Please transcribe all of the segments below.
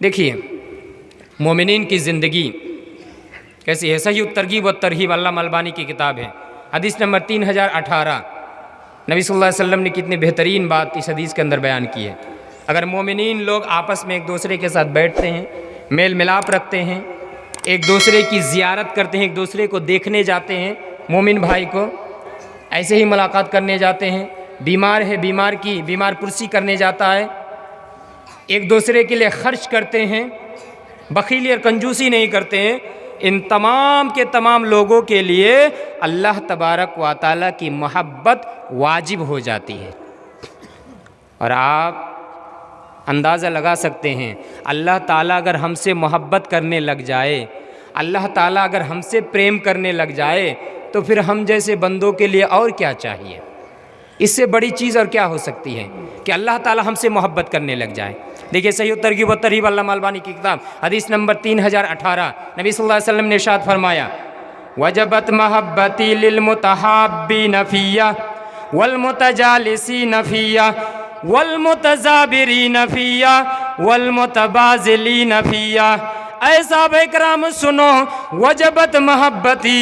देखिए मोमिनीन की ज़िंदगी कैसी है। सही तरगीब व तरहीब अल्लामा अलबानी की किताब है, हदीस नंबर 3018। नबी सल्लल्लाहु अलैहि वसल्लम ने कितनी बेहतरीन बात इस हदीस के अंदर बयान की है। अगर मोमिनीन लोग आपस में एक दूसरे के साथ बैठते हैं, मेल मिलाप रखते हैं, एक दूसरे की ज़ियारत करते हैं, एक दूसरे को देखने जाते हैं, मोमिन भाई को ऐसे ही मुलाकात करने जाते हैं, बीमार है बीमार की बीमार पुरसी करने जाता है, एक दूसरे के लिए खर्च करते हैं, बखीली और कंजूसी नहीं करते हैं, इन तमाम के तमाम लोगों के लिए अल्लाह तबारक व तआला की मोहब्बत वाजिब हो जाती है। और आप अंदाज़ा लगा सकते हैं, अल्लाह ताला अगर हमसे मोहब्बत करने लग जाए, अल्लाह ताला अगर हमसे प्रेम करने लग जाए, तो फिर हम जैसे बंदों के लिए और क्या चाहिए। इससे बड़ी चीज़ और क्या हो सकती है कि अल्लाह ताला हमसे मोहब्बत करने लग जाए। देखिए सही तरगीब व तरहीब अल्लामा अलबानी की किताब, हदीस नंबर 3018। नबी सल्लल्लाहु अलैहि वसल्लम ने इरशाद फरमाया, वजबत महब्बती लिल मुतहाब्बीन फिय्या वल मुतजालिसीन फिय्या वल मुतज़ाबिरीन फिय्या वल मुतबाज़िलीन फिय्या। ऐ साहबे किराम सुनो, वजबत महब्बती,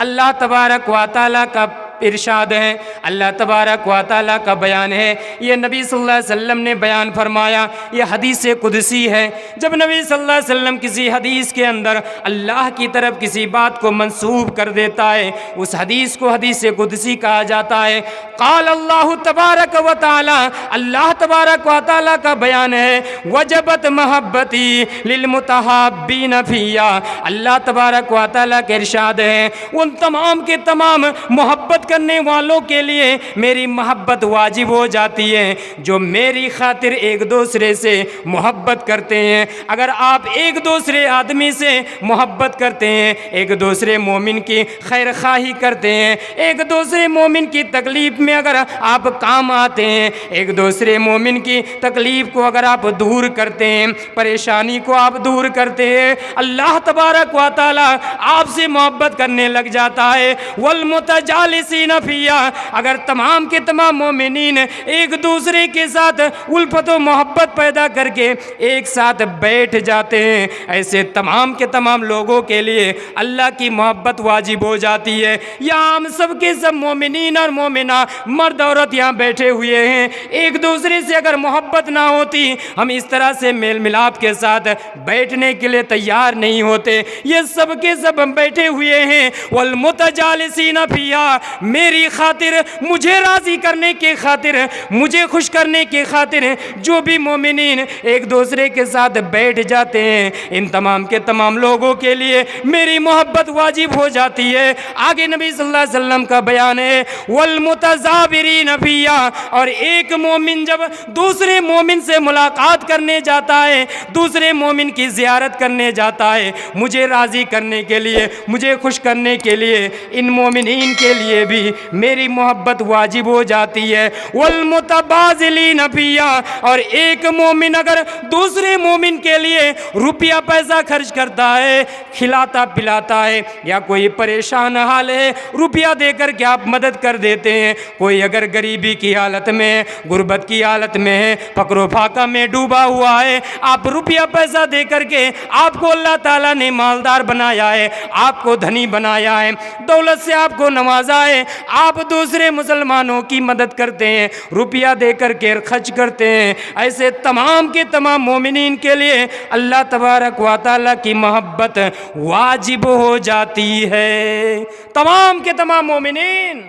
अल्लाह तबारक व तआला का इरशाद है, अल्लाह तबारक व तआला का बयान है। ये नबी सल्लल्लाहु अलैहि वसल्लम ने बयान फरमाया, ये हदीस कुदसी है। जब नबी सल्लल्लाहु अलैहि वसल्लम किसी हदीस के अंदर अल्लाह की तरफ किसी बात को मंसूब कर देता है, उस हदीस को हदीस कुदसी कहा जाता है। क़ाल अल्लाह तबारक व तआला, अल्लाह तबारक व तआला का बयान है, वजबत महब्बती लिल मुतहाब्बीन फिय्या। अल्लाह तबारक व तआला का इरशाद है, उन तमाम के तमाम मोहब्बत करने वालों के लिए मेरी मोहब्बत वाजिब हो जाती है, जो मेरी खातिर एक दूसरे से मोहब्बत करते हैं। अगर आप एक दूसरे आदमी से मोहब्बत करते हैं, एक दूसरे मोमिन की खैर खाही करते हैं, एक दूसरे मोमिन की तकलीफ़ में अगर आप काम आते हैं, एक दूसरे मोमिन की तकलीफ़ को अगर आप दूर करते हैं, परेशानी को आप दूर करते हैं, अल्लाह तबारक व तआला आपसे मोहब्बत करने लग जाता है। वल मुतजालिसीन फिय्या, अगर तमाम के तमाम मोमिनीन एक दूसरे के साथ उल्फत व मोहब्बत पैदा करके एक साथ बैठ जाते हैं, ऐसे तमाम के तमाम लोगों के लिए अल्लाह की मोहब्बत वाजिब हो जाती है। यहाँ हम सब के सब मोमिनीन और मोमिना, मर्द औरत यहाँ बैठे हुए हैं, एक दूसरे से अगर मोहब्बत ना होती, हम इस तरह से मेल मिलाप के साथ बैठने के लिए तैयार नहीं होते। ये सब के सब हम बैठे हुए हैं, वल मुतजालिसीन फिय्या, मेरी खातिर, मुझे राज़ी करने के खातिर, मुझे खुश करने के खातिर जो भी मोमिनीन एक दूसरे के साथ बैठ जाते हैं, इन तमाम के तमाम लोगों के लिए मेरी मोहब्बत वाजिब हो जाती है। आगे नबी सल्लल्लाहु अलैहि वसल्लम का बयान है, वल मुतज़ाबिरीन फिय्या, और एक मोमिन जब दूसरे मोमिन से मुलाकात करने जाता है, दूसरे मोमिन की ज़ियारत करने जाता है, मुझे राज़ी करने के लिए, मुझे खुश करने के लिए, इन मोमिनीन के लिए भी मेरी मोहब्बत वाजिब हो जाती है। वल मुतबाज़िलीन फिय्या, और एक मोमिन अगर दूसरे मोमिन के लिए रुपया पैसा खर्च करता है, खिलाता पिलाता है, या कोई परेशान हाल है, रुपया देकर के आप मदद कर देते हैं। कोई अगर गरीबी की हालत में, गुर्बत की हालत में है, फक्र फाका में डूबा हुआ है, आप रुपया पैसा दे करके, आपको अल्लाह ताला ने मालदार बनाया है, आपको धनी बनाया है, दौलत से आपको नवाजा है, आप दूसरे मुसलमानों की मदद करते हैं, रुपया दे करके खर्च करते हैं। ऐसे तमाम के तमाम मोमिनीन के लिए अल्लाह तबारक व तआला की मोहब्बत वाजिब हो जाती है। तमाम के तमाम मोमिनीन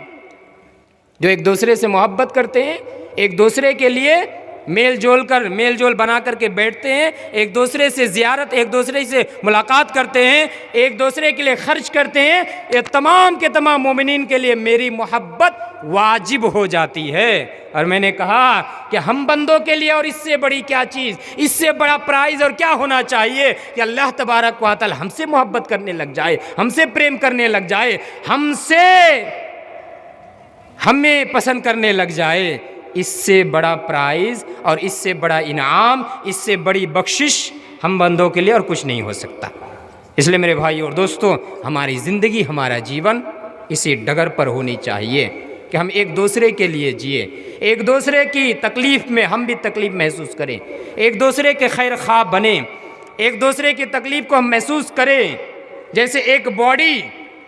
जो एक दूसरे से मोहब्बत करते हैं, एक दूसरे के लिए मेल जोल बना करके बैठते हैं, एक दूसरे से ज़ियारत, एक दूसरे से मुलाकात करते हैं, एक दूसरे के लिए खर्च करते हैं, ये तमाम के तमाम मोमिनीन के लिए मेरी मोहब्बत वाजिब हो जाती है। और मैंने कहा कि हम बंदों के लिए और इससे बड़ी क्या चीज़, इससे बड़ा प्राइज़ और क्या होना चाहिए कि अल्लाह तबारक व तआला हमसे मोहब्बत करने लग जाए, हमसे प्रेम करने लग जाए, हमें पसंद करने लग जाए। इससे बड़ा प्राइज़ और इससे बड़ा इनाम, इससे बड़ी बख्शिश हम बंदों के लिए और कुछ नहीं हो सकता। इसलिए मेरे भाई और दोस्तों, हमारी ज़िंदगी, हमारा जीवन इसी डगर पर होनी चाहिए कि हम एक दूसरे के लिए जिए, एक दूसरे की तकलीफ़ में हम भी तकलीफ़ महसूस करें, एक दूसरे के खैर ख्वाह बने, एक दूसरे की तकलीफ़ को हम महसूस करें। जैसे एक बॉडी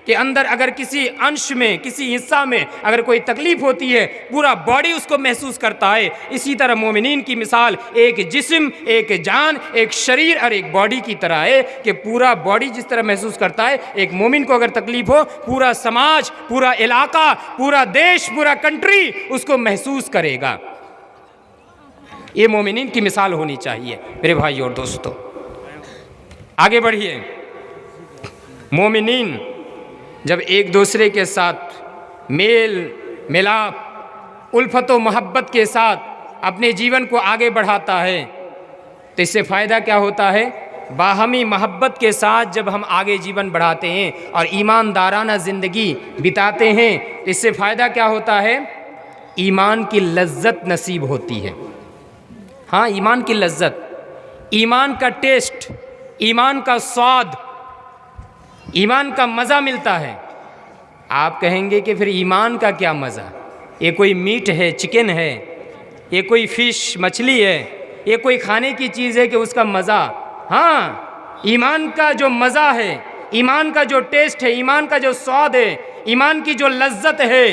के अंदर अगर किसी अंश में, किसी हिस्सा में अगर कोई तकलीफ़ होती है, पूरा बॉडी उसको महसूस करता है। इसी तरह मोमिनीन की मिसाल एक जिस्म, एक जान, एक शरीर और एक बॉडी की तरह है कि पूरा बॉडी जिस तरह महसूस करता है, एक मोमिन को अगर तकलीफ़ हो, पूरा समाज, पूरा इलाका, पूरा देश, पूरा कंट्री उसको महसूस करेगा। ये मोमिनीन की मिसाल होनी चाहिए मेरे भाई और दोस्तों। आगे बढ़िए। मोमिनीन जब एक दूसरे के साथ मेल मिलाप, उल्फत व मोहब्बत के साथ अपने जीवन को आगे बढ़ाता है तो इससे फ़ायदा क्या होता है? बाहमी मोहब्बत के साथ जब हम आगे जीवन बढ़ाते हैं और ईमानदाराना ज़िंदगी बिताते हैं, इससे फ़ायदा क्या होता है? ईमान की लज्जत नसीब होती है। हाँ, ईमान की लज्जत, ईमान का टेस्ट, ईमान का स्वाद, ईमान का मज़ा मिलता है। आप कहेंगे कि फिर ईमान का क्या मज़ा? ये कोई मीट है, चिकन है, ये कोई फ़िश मछली है, ये कोई खाने की चीज़ है कि उसका मज़ा? हाँ, ईमान का जो मज़ा है, ईमान का जो टेस्ट है, ईमान का जो स्वाद है, ईमान की जो लज्जत है,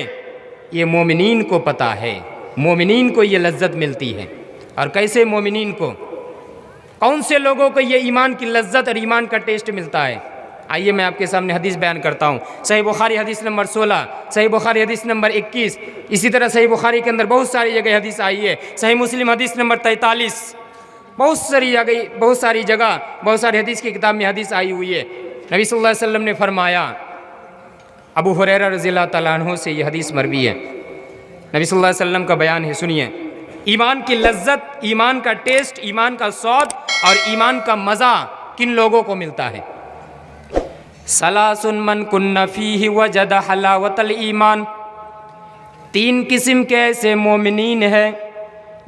ये मोमिनीन को पता है। मोमिनीन को ये लज्जत मिलती है। और कैसे मोमिनीन को, कौन से लोगों को ये ईमान की लज्जत और ईमान का टेस्ट मिलता है? आइए मैं आपके सामने हदीस बयान करता हूँ। सही बुखारी हदीस नंबर 16, सही बुखारी हदीस नंबर 21, इसी तरह सही बुखारी के अंदर बहुत सारी जगह हदीस आई है। सही मुस्लिम हदीस नंबर 43, बहुत सारी जगह बहुत सारी हदीस की किताब में हदीस आई हुई है। नबी सल्लल्लाहु अलैहि वसल्लम ने फरमाया, अबू हुरैरा रज़ियल्लाहु तआला अन्हु से ये हदीस मरवी है, नबी सल्लल्लाहु अलैहि वसल्लम का बयान है, सुनिए। ईमान की लज्जत, ईमान का टेस्ट, ईमान का स्वाद और ईमान का मज़ा किन लोगों को मिलता है? सलासुन मन कुन्ना फीहि वजद हलावतल ईमान। 3 किस्म के ऐसे मोमिनीन हैं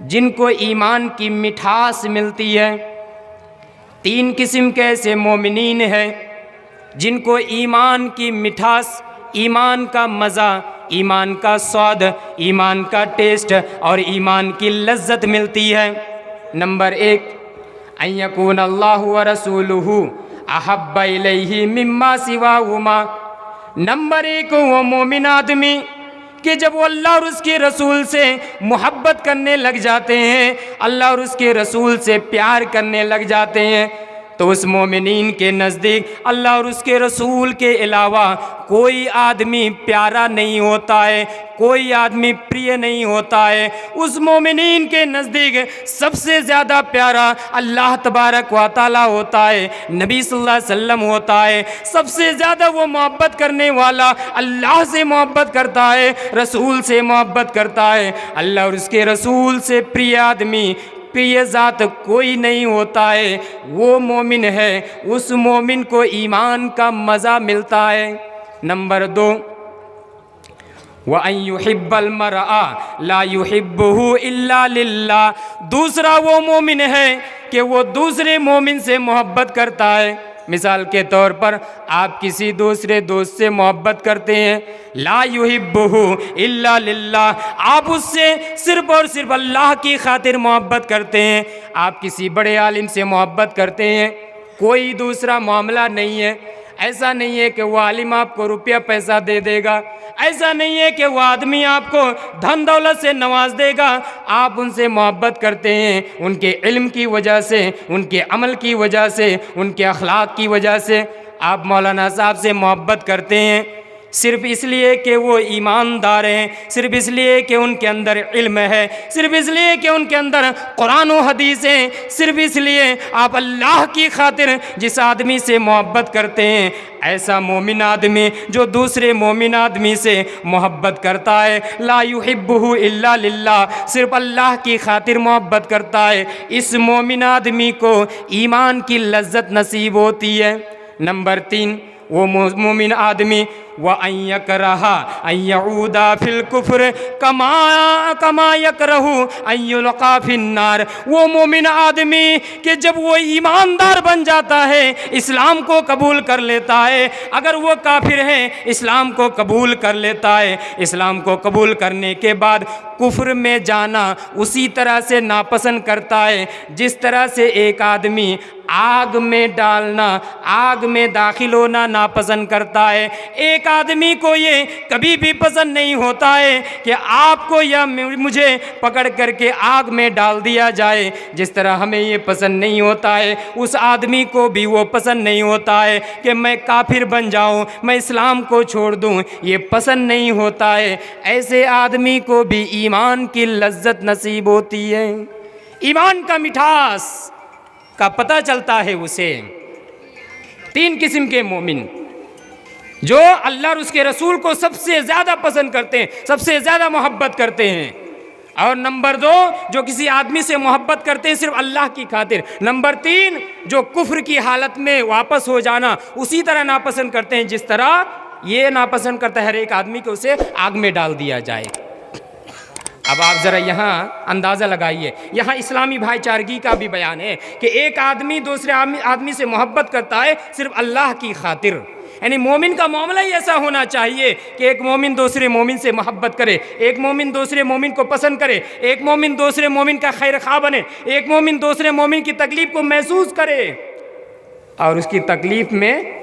जिनको ईमान की मिठास मिलती है। 3 किस्म के ऐसे मोमिनीन हैं जिनको ईमान की मिठास, ईमान का मज़ा, ईमान का स्वाद, ईमान का टेस्ट और ईमान की लज्जत मिलती है। नंबर 1, अय्यकून अल्लाहु व रसूलुहु अहब्बा इलैहि मिम्मा सिवाहुमा। नंबर 1 वो मोमिन आदमी कि जब वो अल्लाह और उसके रसूल से मोहब्बत करने लग जाते हैं, अल्लाह और उसके रसूल से प्यार करने लग जाते हैं, तो उस मोमिनीन के नज़दीक अल्लाह और उसके रसूल के अलावा कोई आदमी प्यारा नहीं होता है, कोई आदमी प्रिय नहीं होता है। उस मोमिनीन के नज़दीक सबसे ज़्यादा प्यारा अल्लाह तबारक व तआला होता है, नबी सल्लल्लाहु अलैहि वसल्लम होता है। सबसे ज़्यादा वो मोहब्बत करने वाला अल्लाह से मोहब्बत करता है, रसूल से मोहब्बत करता है। अल्लाह और उसके रसूल से प्रिय आदमी, प्रिय ज़ात कोई नहीं होता है, वो मोमिन है। उस मोमिन को ईमान का मज़ा मिलता है। नंबर 2, व अन युहिब्बल मरआ ला युहिब्बुहु इल्ला लिल्लाह। दूसरा वो मोमिन है कि वो दूसरे मोमिन से मोहब्बत करता है। मिसाल के तौर पर आप किसी दूसरे दोस्त से मोहब्बत करते हैं, ला युहिब्बुहु इल्ला लिल्लाह, आप उससे सिर्फ़ और सिर्फ अल्लाह की खातिर मोहब्बत करते हैं। आप किसी बड़े आलिम से मोहब्बत करते हैं, कोई दूसरा मामला नहीं है। ऐसा नहीं है कि वो आलिम आपको रुपया पैसा दे देगा, ऐसा नहीं है कि वो आदमी आपको धन दौलत से नवाज देगा। आप उनसे मोहब्बत करते हैं उनके इल्म की वजह से, उनके अमल की वजह से, उनके अखलाक की वजह से। आप मौलाना साहब से मोहब्बत करते हैं सिर्फ़ इसलिए कि वो ईमानदार हैं, सिर्फ़ इसलिए कि उनके अंदर इल्म है, सिर्फ़ इसलिए कि उनके अंदर कुरान और हदीस है, सिर्फ़ इसलिए आप अल्लाह की खातिर जिस आदमी से मोहब्बत करते हैं, ऐसा मोमिन आदमी जो दूसरे मोमिन आदमी से मोहब्बत करता है, ला युहिब्बुहु इल्ला लिल्लाह, सिर्फ़ अल्लाह की खातिर मोहब्बत करता है, इस मोमिन आदमी को ईमान की लज्जत नसीब होती है। नंबर 3, वो मोमिन आदमी व अन यकरहा अन यऊदा फिल कुफ्र कमा कमा यकरहु अन युल्का फिन्नार। वो मोमिन आदमी कि जब वो ईमानदार बन जाता है, इस्लाम को कबूल कर लेता है, अगर वो काफिर है इस्लाम को कबूल कर लेता है, इस्लाम को कबूल करने के बाद कुफ्र में जाना उसी तरह से नापसंद करता है जिस तरह से एक आदमी आग में डालना, आग में दाखिल होना नापसंद करता है। एक आदमी को ये कभी भी पसंद नहीं होता है कि आपको या मुझे पकड़ करके आग में डाल दिया जाए। जिस तरह हमें ये पसंद नहीं होता है, उस आदमी को भी वो पसंद नहीं होता है कि मैं काफिर बन जाऊं, मैं इस्लाम को छोड़ दूं, ये पसंद नहीं होता है। ऐसे आदमी को भी ईमान की लज्जत नसीब होती है, ईमान का मिठास का पता चलता है उसे। तीन किस्म के मोमिन, जो अल्लाह और उसके रसूल को सबसे ज़्यादा पसंद करते हैं, सबसे ज़्यादा मोहब्बत करते हैं। और नंबर 2, जो किसी आदमी से मोहब्बत करते हैं सिर्फ अल्लाह की खातिर। नंबर 3, जो कुफ्र की हालत में वापस हो जाना उसी तरह नापसंद करते हैं जिस तरह ये नापसंद करता है हर एक आदमी को उसे आग में डाल दिया जाए। अब आप ज़रा यहाँ अंदाज़ा लगाइए, यहाँ इस्लामी भाईचारगी का भी बयान है कि एक आदमी दूसरे आदमी से मोहब्बत करता है सिर्फ अल्लाह की खातिर। यानी मोमिन का मामला ही ऐसा होना चाहिए कि एक मोमिन दूसरे मोमिन से मोहब्बत करे, एक मोमिन दूसरे मोमिन को पसंद करे, एक मोमिन दूसरे मोमिन का खैर खा बने, एक मोमिन दूसरे मोमिन की तकलीफ़ को महसूस करे और उसकी तकलीफ़ में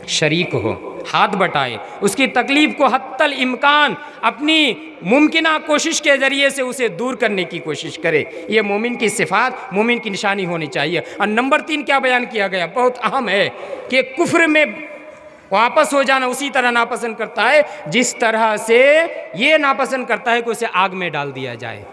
शरीक हो, हाथ बटाए, उसकी तकलीफ़ को हत्तल इम्कान अपनी मुमकिना कोशिश के ज़रिए से उसे दूर करने की कोशिश करे। ये मोमिन की सिफ़ात, मोमिन की निशानी होनी चाहिए। और नंबर 3 क्या बयान किया गया, बहुत अहम है कि कुफ्र में वापस हो जाना उसी तरह नापसंद करता है जिस तरह से ये नापसंद करता है कि उसे आग में डाल दिया जाए।